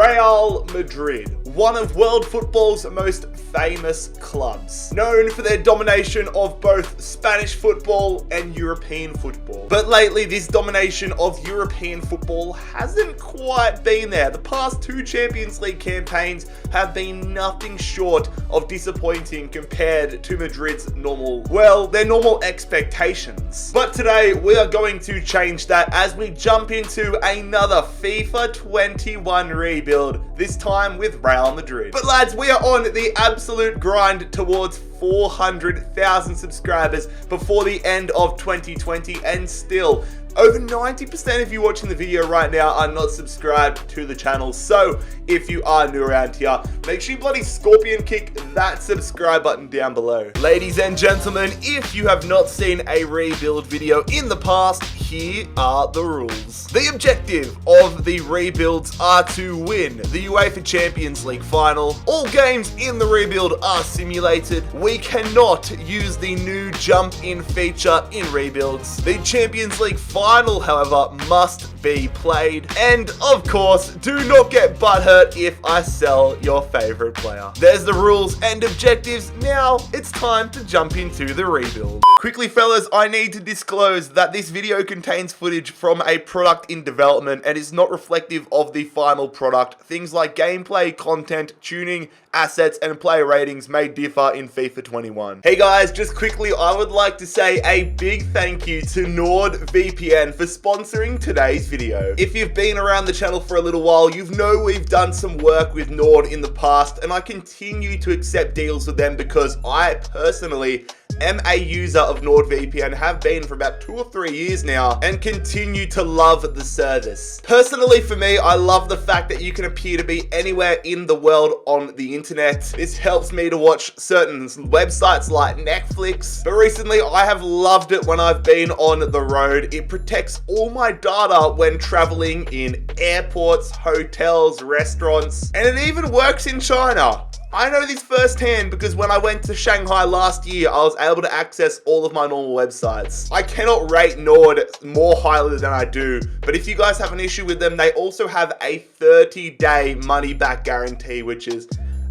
Real Madrid, one of world football's most famous clubs, known for their domination of both Spanish football and European football. But lately, this domination of European football hasn't quite been there. The past two Champions League campaigns have been nothing short of disappointing compared to Madrid's their normal expectations. But today, we are going to change that as we jump into another FIFA 21 rebuild, this time with Real Madrid. But lads, we are on the absolute grind towards 400,000 subscribers before the end of 2020, and still over 90% of you watching the video right now are not subscribed to the channel. So if you are new around here, make sure you bloody scorpion kick that subscribe button down below. Ladies and gentlemen, if you have not seen a rebuild video in the past, here are the rules. The objective of the rebuilds are to win the UEFA Champions League final. All games in the rebuild are simulated. We cannot use the new jump in feature in rebuilds. The Champions League final, however, must be played. And of course, do not get butthurt if I sell your favorite player. There's the rules and objectives. Now it's time to jump into the rebuild. Quickly fellas, I need to disclose that this video contains footage from a product in development and is not reflective of the final product. Things like gameplay, content, tuning, assets, and player ratings may differ in FIFA 21. Hey guys, just quickly, I would like to say a big thank you to NordVPN for sponsoring today's video. If you've been around the channel for a little while, you know we've done some work with Nord in the past, and I continue to accept deals with them because I personally am a user of NordVPN, have been for about 2 or 3 years now, and continue to love the service. Personally for me, I love the fact that you can appear to be anywhere in the world on the internet. This helps me to watch certain websites like Netflix, but recently I have loved it when I've been on the road. It protects all my data when traveling in airports, hotels, restaurants, and it even works in China. I know this firsthand because when I went to Shanghai last year, I was able to access all of my normal websites. I cannot rate Nord more highly than I do, but if you guys have an issue with them, they also have a 30-day money-back guarantee, which is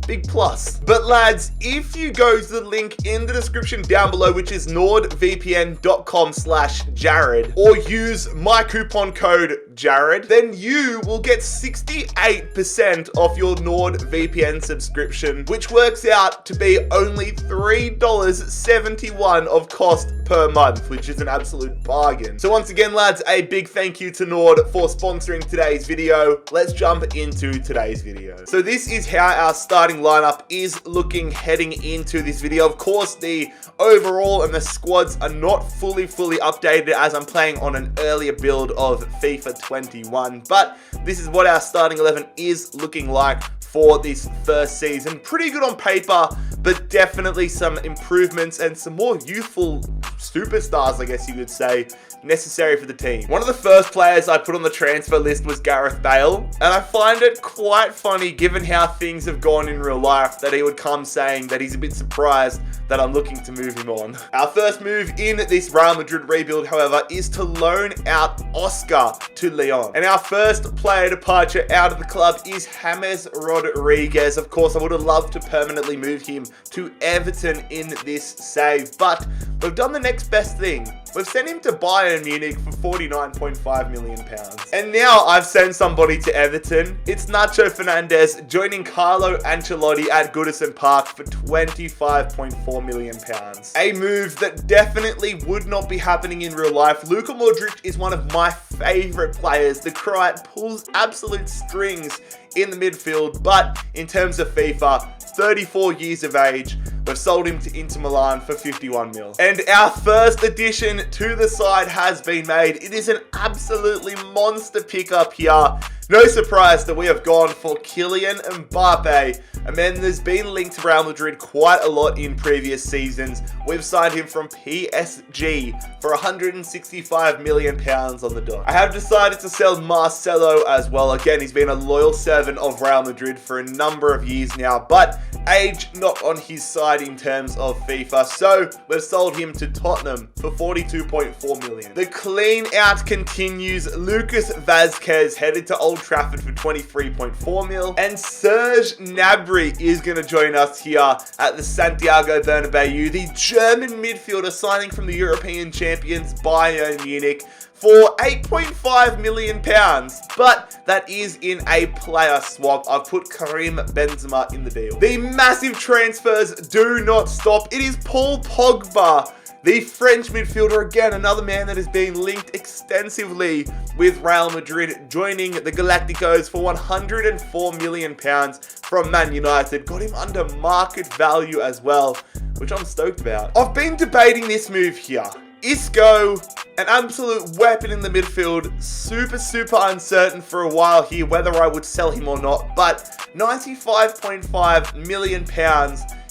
big plus. But lads, if you go to the link in the description down below, which is nordvpn.com/Jared, or use my coupon code Jared, then you will get 68% off your NordVPN subscription, which works out to be only $3.71 of cost per month, which is an absolute bargain. So once again, lads, a big thank you to Nord for sponsoring today's video. Let's jump into today's video. So this is how our starting lineup is looking heading into this video. Of course, the overall and the squads are not fully updated as I'm playing on an earlier build of FIFA 21, but this is what our starting 11 is looking like for this first season. Pretty good on paper, but definitely some improvements and some more youthful superstars, I guess you could say, necessary for the team. One of the first players I put on the transfer list was Gareth Bale, and I find it quite funny given how things have gone in real life that he would come saying that he's a bit surprised that I'm looking to move him on. Our first move in this Real Madrid rebuild, however, is to loan out Oscar to Lyon. And our first player departure out of the club is James Rodriguez. Of course, I would have loved to permanently move him to Everton in this save, but we've done the next best thing. We've sent him to Bayern Munich for £49.5 million. And now I've sent somebody to Everton. It's Nacho Fernandez joining Carlo Ancelotti at Goodison Park for £25.4 million. A move that definitely would not be happening in real life. Luka Modric is one of my favorite players. The Croat pulls absolute strings in the midfield, but in terms of FIFA, 34 years of age, we've sold him to Inter Milan for 51 mil. And our first addition to the side has been made. It is an absolutely monster pickup here. No surprise that we have gone for Kylian Mbappe. And then there's been linked to Real Madrid quite a lot in previous seasons. We've signed him from PSG for £165 million on the dot. I have decided to sell Marcelo as well. Again, he's been a loyal servant of Real Madrid for a number of years now, but age not on his side in terms of FIFA. So we've sold him to Tottenham for 42.4 million. The clean out continues. Lucas Vazquez headed to Old Trafford for 23.4 mil. And Serge Gnabry is going to join us here at the Santiago Bernabeu. The German midfielder signing from the European champions Bayern Munich for £8.5 million, but that is in a player swap. I've put Karim Benzema in the deal. The massive transfers do not stop. It is Paul Pogba, the French midfielder, again, another man that is being linked extensively with Real Madrid, joining the Galacticos for £104 million from Man United. Got him under market value as well, which I'm stoked about. I've been debating this move here. Isco, an absolute weapon in the midfield, super uncertain for a while here whether I would sell him or not, but £95.5 million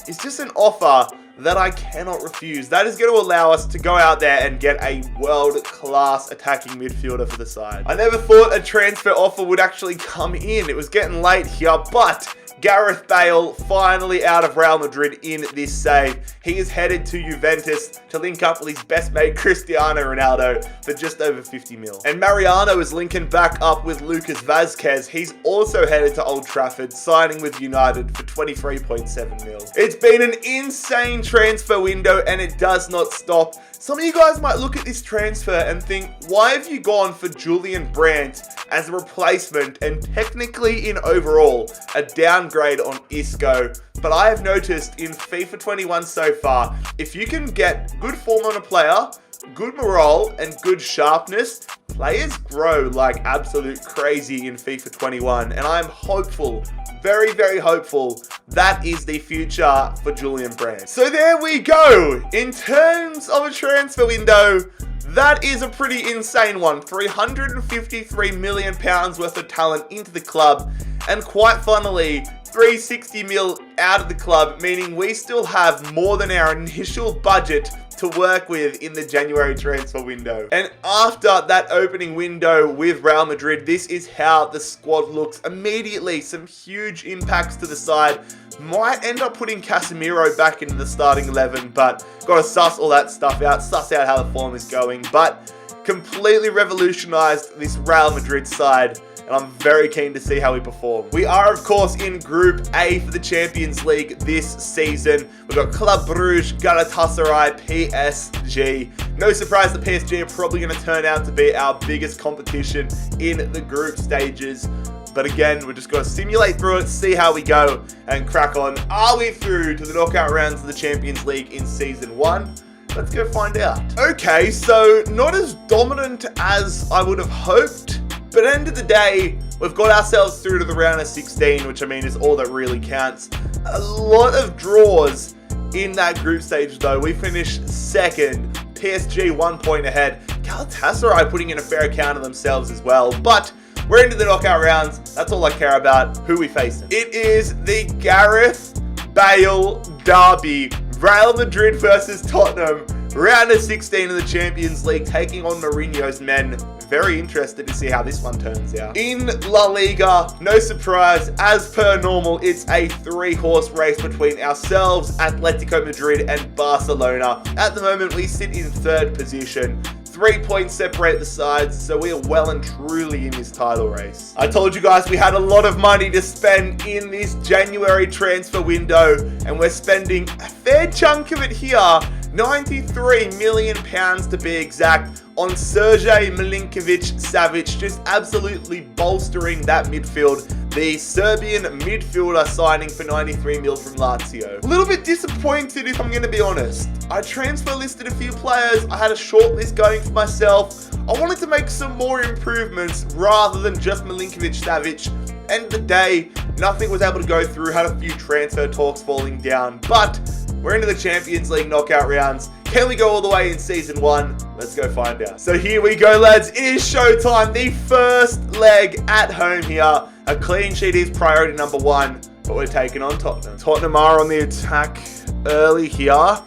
is just an offer that I cannot refuse. That is going to allow us to go out there and get a world-class attacking midfielder for the side. I never thought a transfer offer would actually come in. It was getting late here, but Gareth Bale finally out of Real Madrid in this save. He is headed to Juventus to link up with his best mate Cristiano Ronaldo for just over 50 mil. And Mariano is linking back up with Lucas Vazquez. He's also headed to Old Trafford, signing with United for 23.7 mil. It's been an insane transfer window and it does not stop. Some of you guys might look at this transfer and think, why have you gone for Julian Brandt as a replacement and technically in overall a downgrade on Isco? But I have noticed in FIFA 21 so far, if you can get good form on a player, good morale and good sharpness, players grow like absolute crazy in FIFA 21. And I'm hopeful, very hopeful, that is the future for Julian Brandt. So there we go. In terms of a transfer window, that is a pretty insane one. £353 million worth of talent into the club. And quite funnily, 360 mil out of the club, meaning we still have more than our initial budget to work with in the January transfer window. And after that opening window with Real Madrid, this is how the squad looks. Immediately, some huge impacts to the side. Might end up putting Casemiro back into the starting 11, but gotta suss all that stuff out, suss out how the form is going. But completely revolutionized this Real Madrid side, and I'm very keen to see how we perform. We are, of course, in Group A for the Champions League this season. We've got Club Brugge, Galatasaray, PSG. No surprise that PSG are probably going to turn out to be our biggest competition in the group stages. But again, we're just going to simulate through it, see how we go, and crack on. Are we through to the knockout rounds of the Champions League in Season 1? Let's go find out. Okay, so not as dominant as I would have hoped. But at the end of the day, we've got ourselves through to the round of 16, which I mean is all that really counts. A lot of draws in that group stage though. We finished second, PSG 1 point ahead. Galatasaray putting in a fair account of themselves as well. But we're into the knockout rounds. That's all I care about, who we facing. It is the Gareth Bale derby. Real Madrid versus Tottenham. Round of 16 of the Champions League, taking on Mourinho's men. Very interested to see how this one turns out. In La Liga, no surprise, as per normal, it's a 3-horse race between ourselves, Atletico Madrid, and Barcelona. At the moment, we sit in third position. 3 points separate the sides, so we are well and truly in this title race. I told you guys we had a lot of money to spend in this January transfer window, and we're spending a fair chunk of it here. £93 million to be exact on Sergej Milinkovic-Savic, just absolutely bolstering that midfield. The Serbian midfielder signing for 93 mil from Lazio. A little bit disappointed if I'm going to be honest. I transfer listed a few players. I had a short list going for myself. I wanted to make some more improvements rather than just Milinkovic-Savic. End of the day, nothing was able to go through. Had a few transfer talks falling down, but we're into the Champions League knockout rounds. Can we go all the way in Season 1? Let's go find out. So here we go, lads. It is showtime. The first leg at home here. A clean sheet is priority number 1, but we're taking on Tottenham. Tottenham are on the attack early here.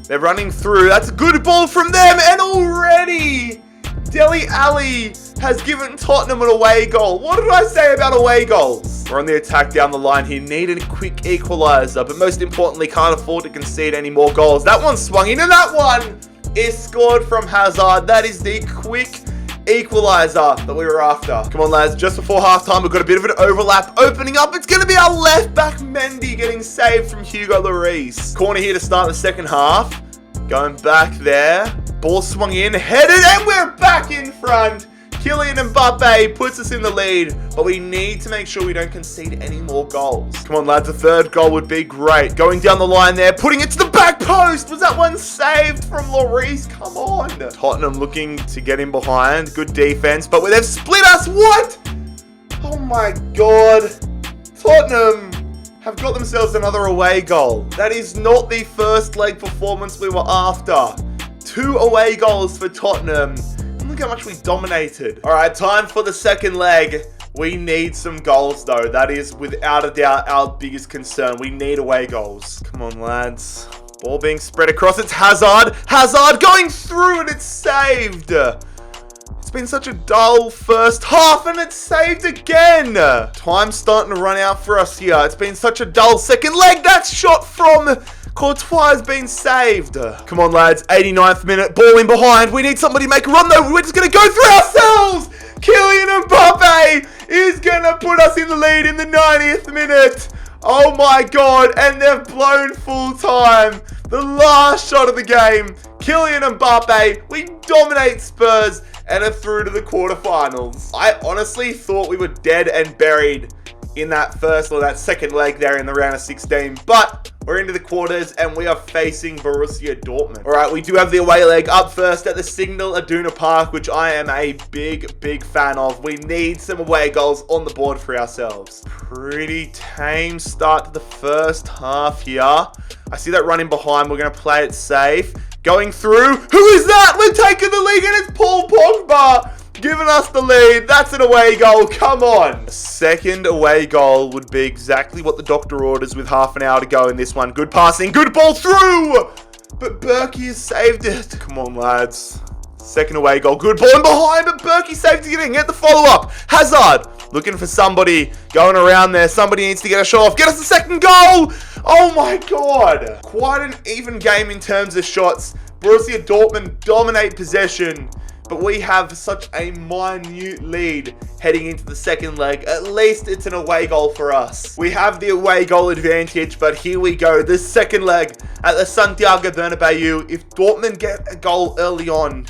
They're running through. That's a good ball from them, and already Dele Alli has given Tottenham an away goal. What did I say about away goals? We're on the attack down the line here. Need a quick equaliser, but most importantly, can't afford to concede any more goals. That one swung in, and that one is scored from Hazard. That is the quick equaliser that we were after. Come on, lads. Just before halftime, we've got a bit of an overlap opening up. It's going to be our left back, Mendy, getting saved from Hugo Lloris. Corner here to start the second half. Going back there. Ball swung in, headed, and we're back in front. Kylian Mbappe puts us in the lead, but we need to make sure we don't concede any more goals. Come on, lads. A third goal would be great. Going down the line there, putting it to the back post. Was that one saved from Lloris? Come on. Tottenham looking to get in behind. Good defense, but they've split us. What? Oh, my God. Tottenham have got themselves another away goal. That is not the first leg performance we were after. 2 away goals for Tottenham. Look how much we dominated. All right, time for the second leg. We need some goals, though. That is, without a doubt, our biggest concern. We need away goals. Come on, lads. Ball being spread across. It's Hazard. Hazard going through, and it's saved. It's been such a dull first half, and it's saved again. Time's starting to run out for us here. It's been such a dull second leg. That shot from Courtois has been saved. Come on, lads. 89th minute. Ball in behind. We need somebody to make a run, though. We're just going to go through ourselves. Kylian Mbappe is going to put us in the lead in the 90th minute. Oh, my God. And they've blown full time. The last shot of the game. Kylian Mbappe. We dominate Spurs and are through to the quarterfinals. I honestly thought we were dead and buried in that first or that second leg there in the round of 16, but we're into the quarters and we are facing Borussia Dortmund. All right, we do have the away leg up first at the Signal Iduna Park, which I am a big fan of. We need some away goals on the board for ourselves. Pretty tame start to the first half here. I see that running behind. We're going to play it safe. Going through. Who is that? We're taking the lead and it's Paul Pogba giving us the lead. That's an away goal. Come on. A second away goal would be exactly what the doctor orders with half an hour to go in this one. Good passing. Good ball through. But Berkey has saved it. Come on, lads. Second away goal. Good ball in behind, but Berkey saved it. Get the follow-up. Hazard looking for somebody going around there. Somebody needs to get a shot off. Get us the second goal. Oh, my God. Quite an even game in terms of shots. Borussia Dortmund dominate possession, but we have such a minute lead heading into the second leg. At least it's an away goal for us. We have the away goal advantage, but here we go. The second leg at the Santiago Bernabeu. If Dortmund get a goal early on,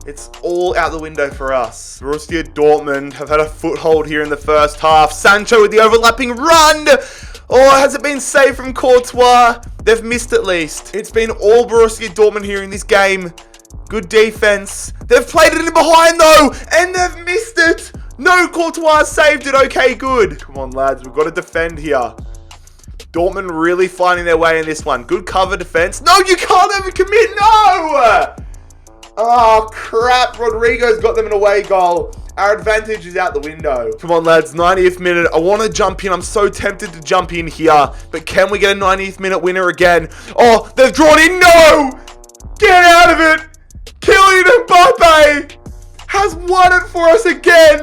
it's all out the window for us. Borussia Dortmund have had a foothold here in the first half. Sancho with the overlapping run. Oh, has it been saved from Courtois? They've missed at least. It's been all Borussia Dortmund here in this game. Good defense. They've played it in behind, though, and they've missed it. No, Courtois saved it. Okay, good. Come on, lads. We've got to defend here. Dortmund really finding their way in this one. Good cover defense. No, you can't ever commit. No! Oh, crap. Rodrigo's got them an away goal. Our advantage is out the window. Come on, lads. 90th minute. I want to jump in. I'm so tempted to jump in here. But can we get a 90th minute winner again? Oh, they've drawn in. No! Get out of it. Kylian Mbappe has won it for us again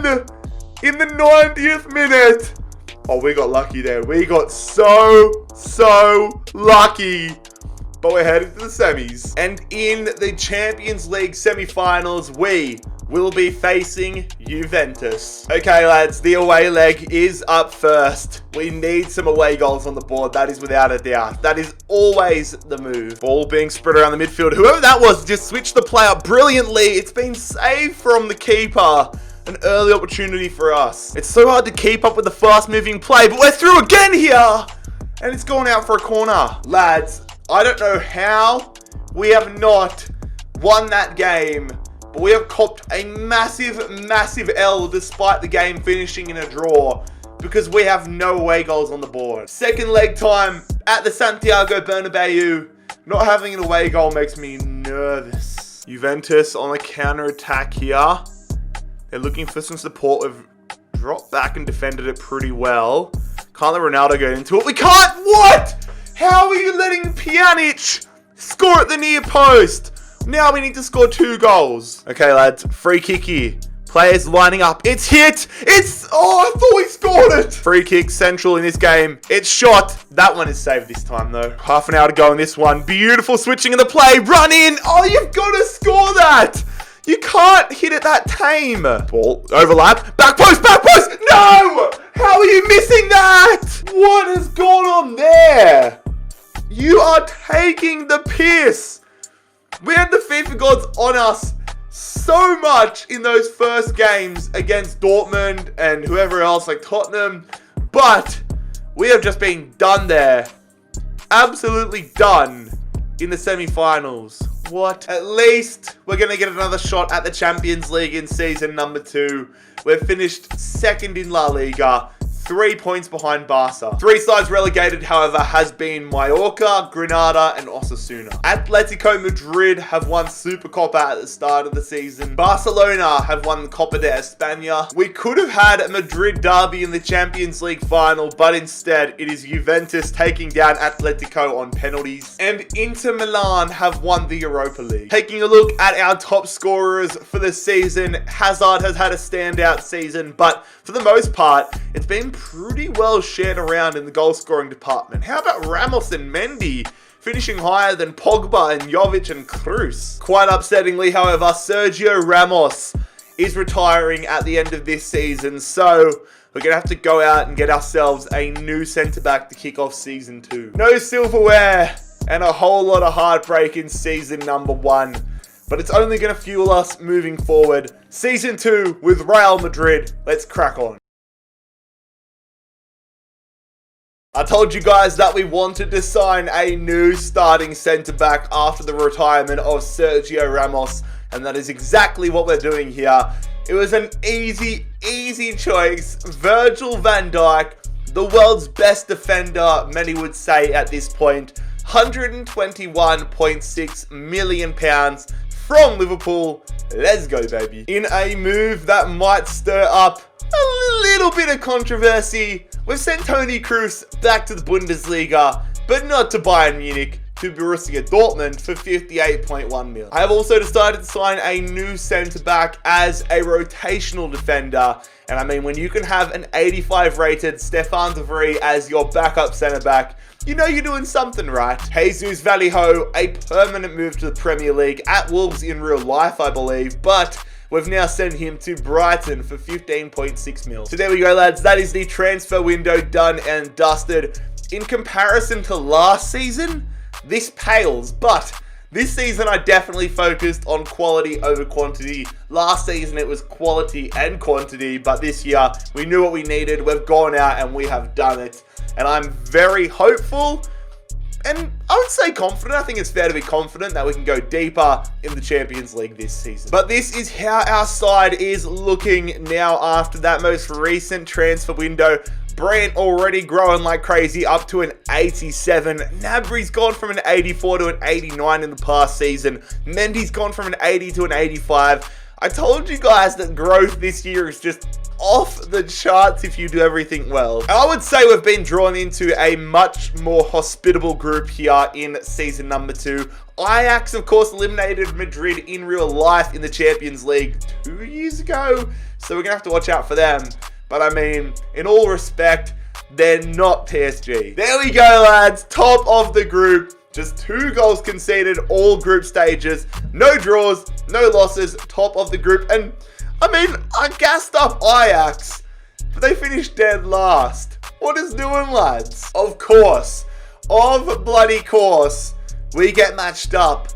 in the 90th minute. Oh, we got lucky there. We got so lucky. But we're heading to the semis. And in the Champions League semi-finals, we will be facing Juventus. Okay, lads, the away leg is up first. We need some away goals on the board. That is without a doubt. That is always the move. Ball being spread around the midfield. Whoever that was just switched the play up brilliantly. It's been saved from the keeper. An early opportunity for us. It's so hard to keep up with the fast-moving play, but we're through again here. And it's gone out for a corner. Lads, I don't know how we have not won that game, but we have copped a massive L despite the game finishing in a draw because we have no away goals on the board. Second leg time at the Santiago Bernabeu. Not having an away goal makes me nervous. Juventus on a counter-attack here. They're looking for some support. We've dropped back and defended it pretty well. Can't let Ronaldo get into it. We can't! What? How are you letting Pjanic score at the near post? Now we need to score 2 goals. Okay, lads. Free kick here. Players lining up. It's hit. Oh, I thought we scored it. Free kick central in this game. It's shot. That one is saved this time, though. Half an hour to go in this one. Beautiful switching in the play. Run in. Oh, you've got to score that. You can't hit it that tame. Ball, overlap. Back post, back post. No. How are you missing that? What has gone on there? You are taking the piss. We had the FIFA gods on us so much in those first games against Dortmund and whoever else like Tottenham, but we have just been done there. Absolutely done in the semi-finals. What? At least we're going to get another shot at the Champions League in season number 2. We've finished second in La Liga. 3 points behind Barca. 3 sides relegated, however, has been Mallorca, Granada, and Osasuna. Atletico Madrid have won Supercopa at the start of the season. Barcelona have won Copa de España. We could have had a Madrid derby in the Champions League final, but instead it is Juventus taking down Atletico on penalties. And Inter Milan have won the Europa League. Taking a look at our top scorers for the season, Hazard has had a standout season, but for the most part, it's been pretty well shared around in the goal scoring department. How about Ramos and Mendy finishing higher than Pogba and Jovic and Kroos? Quite upsettingly, however, Sergio Ramos is retiring at the end of this season, so we're going to have to go out and get ourselves a new centre-back to kick off season 2. No silverware and a whole lot of heartbreak in season number 1. But it's only going to fuel us moving forward. Season 2 with Real Madrid. Let's crack on. I told you guys that we wanted to sign a new starting centre-back after the retirement of Sergio Ramos. And that is exactly what we're doing here. It was an easy choice. Virgil van Dijk, the world's best defender, many would say at this point. £121.6 million from Liverpool. Let's go, baby. In a move that might stir up a little bit of controversy, we've sent Toni Kroos back to the Bundesliga, but not to Bayern Munich, to Borussia Dortmund for 58.1 mil. I have also decided to sign a new centre-back as a rotational defender. And I mean, when you can have an 85 rated Stefan de Vrij as your backup centre-back, you know you're doing something right. Jesus Vallejo, a permanent move to the Premier League at Wolves in real life, I believe, but we've now sent him to Brighton for 15.6 mil. So there we go, lads. That is the transfer window done and dusted. In comparison to last season, this pales, but this season I definitely focused on quality over quantity. Last season it was quality and quantity, but this year we knew what we needed. We've gone out and we have done it. And I'm very hopeful, and I would say confident. I think it's fair to be confident that we can go deeper in the Champions League this season. But this is how our side is looking now after that most recent transfer window. Brand already growing like crazy up to an 87. Gnabry's gone from an 84 to an 89 in the past season. Mendy's gone from an 80 to an 85. I told you guys that growth this year is just off the charts if you do everything well. I would say we've been drawn into a much more hospitable group here in season number 2. Ajax, of course, eliminated Madrid in real life in the Champions League 2 years ago, so we're going to have to watch out for them. But I mean, in all respect, they're not PSG. There we go, lads. Top of the group. Just 2 goals conceded, all group stages. No draws, no losses. Top of the group. And I mean, I gassed up Ajax, but they finished dead last. What is doing, lads? Of course, bloody course, we get matched up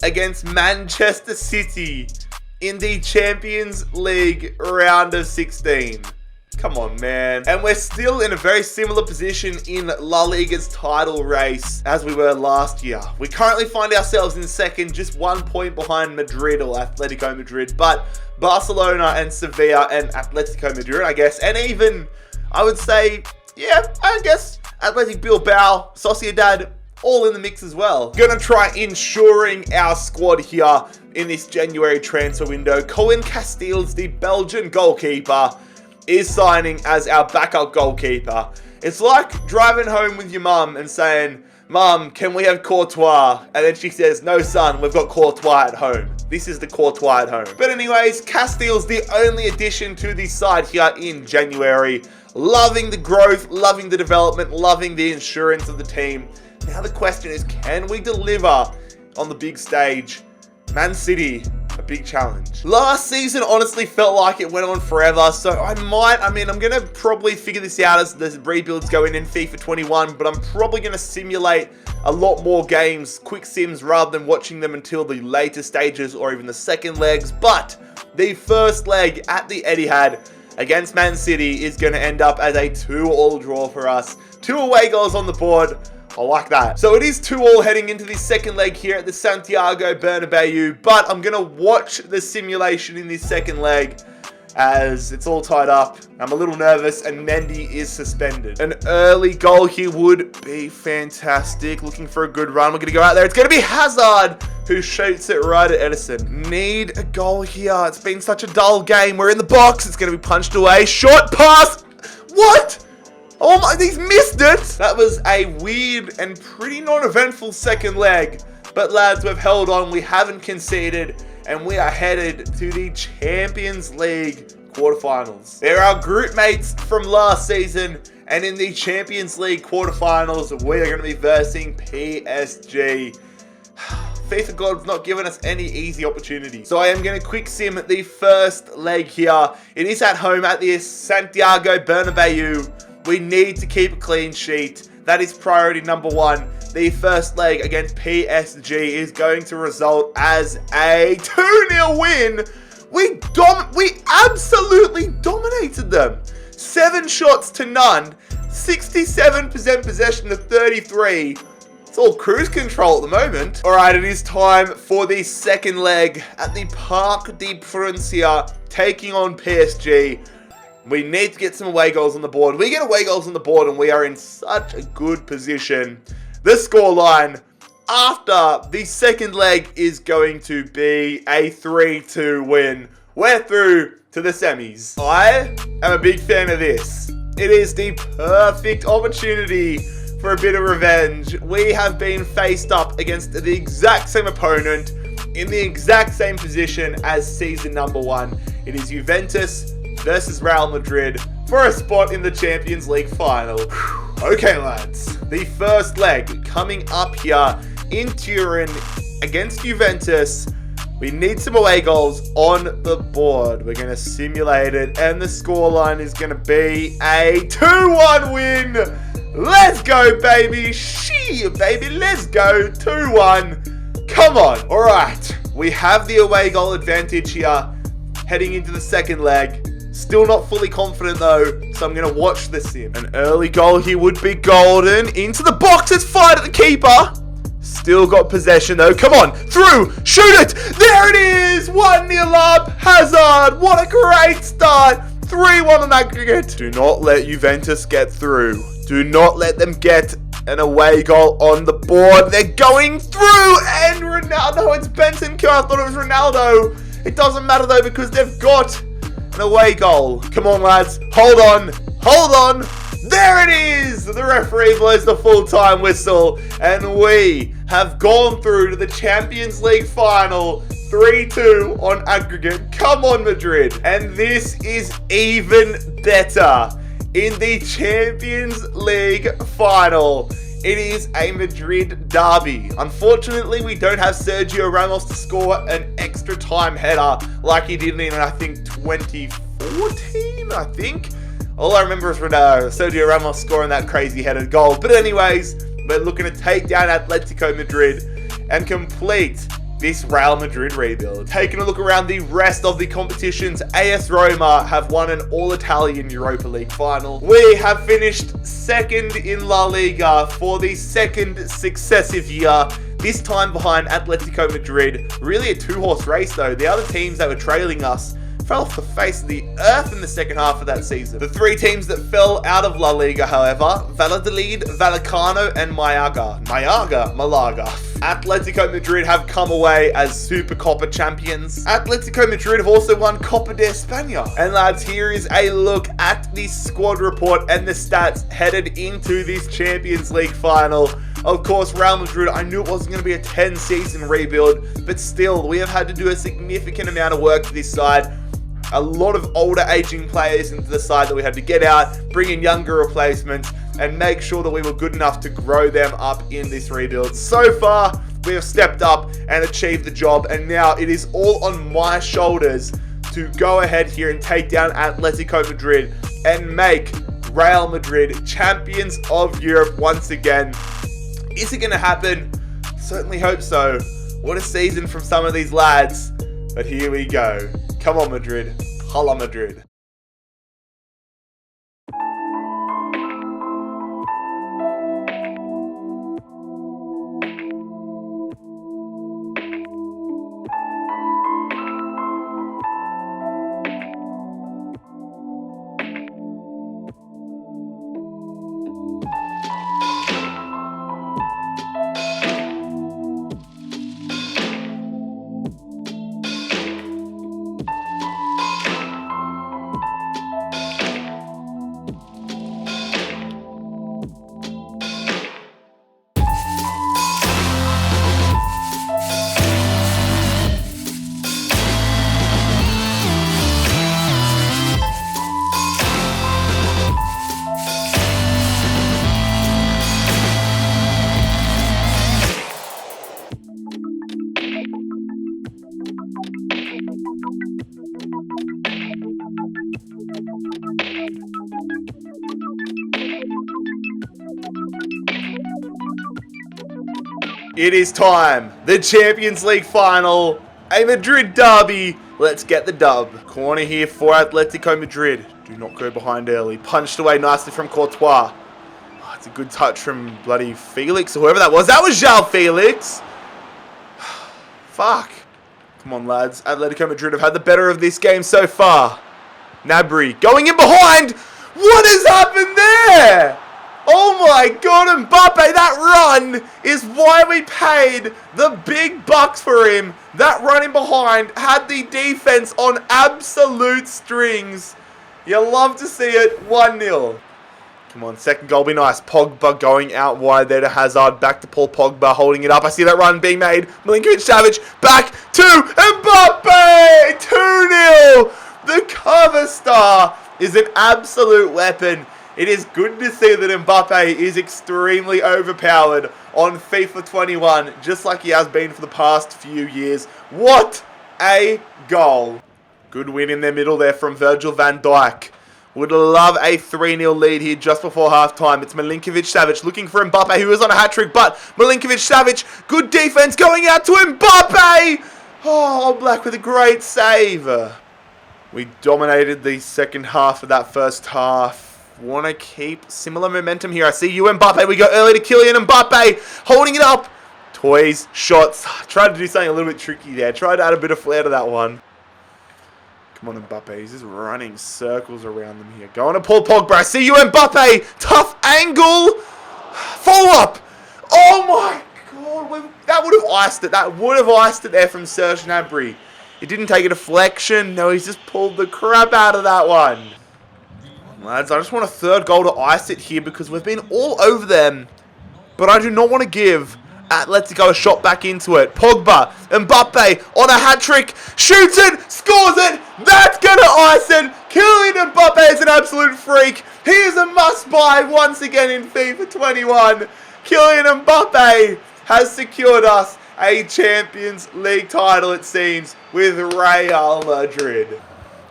against Manchester City in the Champions League round of 16. Come on, man. And we're still in a very similar position in La Liga's title race as we were last year. We currently find ourselves in second, just 1 point behind Madrid or Atletico Madrid. But Barcelona and Sevilla and Atletico Madrid, I guess. And even, I would say, yeah, I guess Athletic Bilbao, Sociedad, all in the mix as well. Gonna try ensuring our squad here in this January transfer window. Cohen Castells, the Belgian goalkeeper, is signing as our backup goalkeeper. It's like driving home with your mum and saying, Mum, can we have Courtois? And then she says, no son, we've got Courtois at home. This is the Courtois at home. But anyways, Castile's the only addition to the side here in January. Loving the growth, loving the development, loving the insurance of the team. Now the question is, can we deliver on the big stage? Man City, a big challenge. Last season honestly felt like it went on forever, so I'm going to probably figure this out as the rebuilds go in FIFA 21, but I'm probably going to simulate a lot more games, quick sims, rather than watching them until the later stages or even the second legs. But the first leg at the Etihad against Man City is going to end up as a 2-2 draw for us. 2 away goals on the board. I like that. So it is 2-2 heading into the second leg here at the Santiago Bernabeu, but I'm going to watch the simulation in this second leg as it's all tied up. I'm a little nervous and Mendy is suspended. An early goal here would be fantastic. Looking for a good run. We're going to go out there. It's going to be Hazard who shoots it right at Edison. Need a goal here. It's been such a dull game. We're in the box. It's going to be punched away. Short pass. What? Oh my, he's missed it! That was a weird and pretty non-eventful second leg. But lads, we've held on, we haven't conceded, and we are headed to the Champions League quarterfinals. They're our group mates from last season, and in the Champions League quarterfinals, we are going to be versing PSG. FIFA God's not giving us any easy opportunity. So I am going to quick sim the first leg here. It is at home at the Santiago Bernabeu. We need to keep a clean sheet. That is priority number 1. The first leg against PSG is going to result as a 2-0 win. We absolutely dominated them. 7 shots to none. 67% possession to 33. It's all cruise control at the moment. All right, it is time for the second leg at the Parc des Princes, taking on PSG. We need to get some away goals on the board. We get away goals on the board and we are in such a good position. The scoreline after the second leg is going to be a 3-2 win. We're through to the semis. I am a big fan of this. It is the perfect opportunity for a bit of revenge. We have been faced up against the exact same opponent in the exact same position as season number 1. It is Juventus versus Real Madrid for a spot in the Champions League final. Okay, lads. The first leg coming up here in Turin against Juventus. We need some away goals on the board. We're going to simulate it, and the scoreline is going to be a 2-1 win. Let's go, baby. Baby, let's go. 2-1. Come on. All right. We have the away goal advantage here heading into the second leg. Still not fully confident though, so I'm going to watch the sim. An early goal here would be golden. Into the box, it's fired at the keeper. Still got possession though. Come on, through, shoot it. There it is, 1-0 up. Hazard, what a great start. 3-1 on aggregate. Do not let Juventus get through. Do not let them get an away goal on the board. They're going through, and Ronaldo, it's Bentancur. I thought it was Ronaldo. It doesn't matter though because they've got an away goal. Come on, lads. Hold on. Hold on. There it is. The referee blows the full-time whistle, and we have gone through to the Champions League final. 3-2 on aggregate. Come on, Madrid. And this is even better. In the Champions League final, it is a Madrid derby. Unfortunately, we don't have Sergio Ramos to score an extra time header like he did in, I think, 2014, I think. All I remember is Sergio Ramos scoring that crazy headed goal. But anyways, we're looking to take down Atletico Madrid and complete this Real Madrid rebuild. Taking a look around the rest of the competitions, AS Roma have won an all-Italian Europa League final. We have finished second in La Liga for the second successive year, this time behind Atletico Madrid. Really a two-horse race though. The other teams that were trailing us fell off the face of the earth in the second half of that season. The 3 teams that fell out of La Liga, however, Valladolid, Vallecano, and Malaga. Atletico Madrid have come away as Supercopa champions. Atletico Madrid have also won Copa de España. And lads, here is a look at the squad report and the stats headed into this Champions League final. Of course, Real Madrid, I knew it wasn't going to be a 10-season rebuild, but still, we have had to do a significant amount of work to this side. A lot of older aging players into the side that we had to get out, bring in younger replacements, and make sure that we were good enough to grow them up in this rebuild. So far, we have stepped up and achieved the job, and now it is all on my shoulders to go ahead here and take down Atletico Madrid and make Real Madrid champions of Europe once again. Is it going to happen? Certainly hope so. What a season from some of these lads. But here we go. Come on, Madrid. Holla, Madrid. It is time. The Champions League final. A Madrid derby. Let's get the dub. Corner here for Atletico Madrid. Do not go behind early. Punched away nicely from Courtois. Oh, it's a good touch from bloody Felix or whoever that was. That was João Felix. Fuck. Come on, lads. Atletico Madrid have had the better of this game so far. Gnabry going in behind. What has happened there? Oh my god, Mbappe, that run is why we paid the big bucks for him. That run in behind had the defense on absolute strings. You love to see it. 1-0. Come on, second goal be nice. Pogba going out wide there to Hazard. Back to Paul Pogba holding it up. I see that run being made. Milinkovic-Savic back to Mbappe. 2-0. The cover star is an absolute weapon. It is good to see that Mbappe is extremely overpowered on FIFA 21, just like he has been for the past few years. What a goal. Good win in their middle there from Virgil van Dijk. Would love a 3-0 lead here just before half-time. It's Milinkovic-Savic looking for Mbappe, who is on a hat-trick, but Milinkovic-Savic, good defense going out to Mbappe! Oh, Black with a great save. We dominated the second half of that first half. Want to keep similar momentum here. I see you, Mbappe. We go early to Kylian Mbappe. Holding it up. Toys, shots. Tried to do something a little bit tricky there. Tried to add a bit of flair to that one. Come on, Mbappe. He's just running circles around them here. Going to Paul Pogba. I see you, Mbappe. Tough angle. Follow up. Oh, my God. That would have iced it. That would have iced it there from Serge Gnabry. It didn't take a deflection. No, he's just pulled the crap out of that one. Lads, I just want a third goal to ice it here because we've been all over them. But I do not want to give Atletico a shot back into it. Pogba, Mbappe on a hat-trick. Shoots it, scores it. That's going to ice it. Kylian Mbappe is an absolute freak. He is a must-buy once again in FIFA 21. Kylian Mbappe has secured us a Champions League title, it seems, with Real Madrid.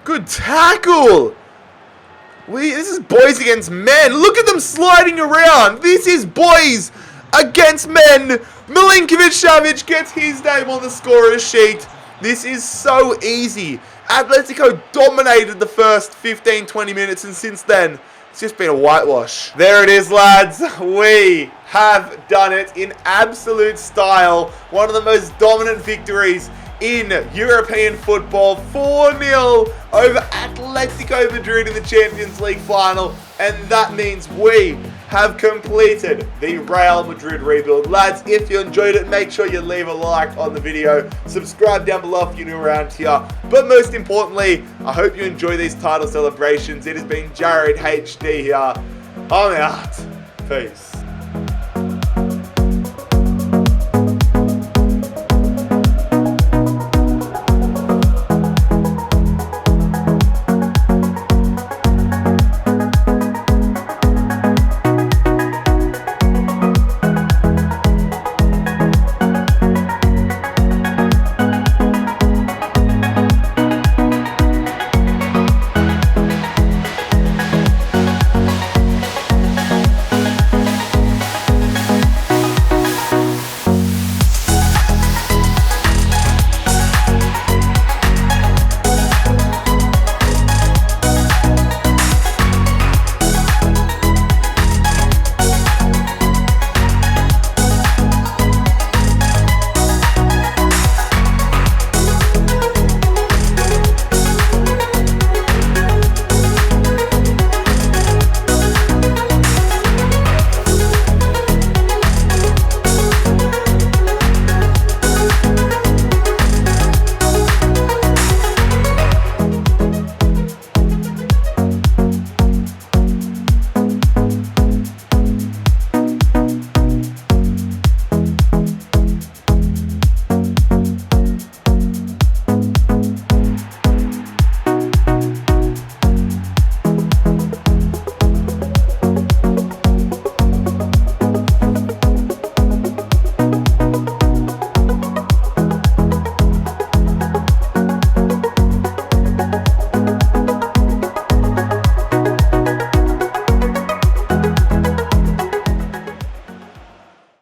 Good tackle. This is boys against men. Look at them sliding around. This is boys against men. Milinkovic-Savic gets his name on the scorer's sheet. This is so easy. Atletico dominated the first 15-20 minutes, and since then, it's just been a whitewash. There it is, lads. We have done it in absolute style. One of the most dominant victories in European football. 4-0 over Atletico Madrid in the Champions League final. And that means we have completed the Real Madrid rebuild. Lads, if you enjoyed it, make sure you leave a like on the video. Subscribe down below if you're new around here. But most importantly, I hope you enjoy these title celebrations. It has been Jared HD here. I'm out. Peace.